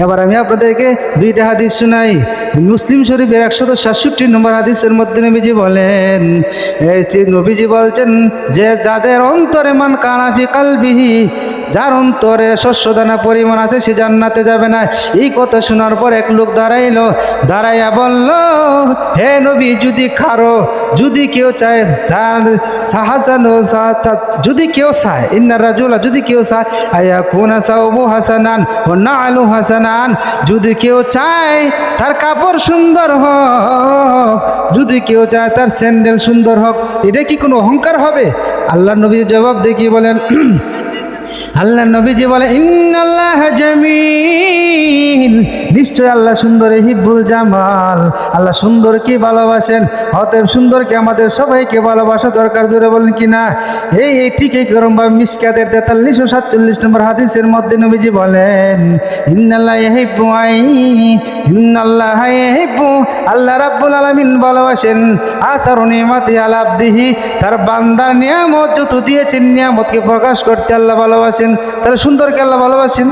এবার আমি আপনাদেরকে দুইটা হাদিস শোনাই। মুসলিম শরীফের 167 নম্বর হাদিসের মধ্যে নবীজি বলেন, নবীজি বলছেন যে যাদের অন্তরে মান কানাফি কালবিহি, যার অন্তরে শস্যদানা পরিমাণ আছে সে জান্নাতে যাবে না। এই কথা শোনার পর এক লোক দাঁড়াইলো, দাঁড়াইয়া বলল, হে নবী, যদি কেউ চায় তার সাহাসানো, যদি কেউ চায় ইন্নার রাজুলা, যদি কেউ চায় আয়া কুনা সাউবু হাসানান ও না আলু হাসানান, যদি কেউ চায় তার কাপড় সুন্দর হোক, যদি কেউ চায় তার স্যান্ডেল সুন্দর হোক, এটা কি কোনো অহংকার হবে? আল্লাহ নবী জবাব দিয়ে কি বলেন? আল্লাহ নবীজি বলে, ইন্নাল্লাহ জামিল, নিশ্চয় আল্লাহ সুন্দর, হিব্বুল জামাল, আল্লাহ সুন্দরকে ভালোবাসেন। অতএব সুন্দরকে আমাদের সবাইকে ভালোবাসা দরকার। জোরে বলেন কিনা? এই ঠিক এই করমভাবে মিশকাতের 43 ও 47 নম্বর হাদিসের মধ্যে নবীজি বলেন, ইন্নাল্লাহ ইহিব্বু ইন্নাল্লাহ ইহিব্বু, আল্লাহ রাব্বুল আলামিন ভালোবাসেন আসারু নিমাতি আলা আবদিহি, তার বান্দার নিয়ামত যত দিয়েছেন নিয়ামতকে প্রকাশ করতে আল্লাহ ভালোবাসেন। তাহলে সুন্দরকে আল্লাহ ভালোবাসেন।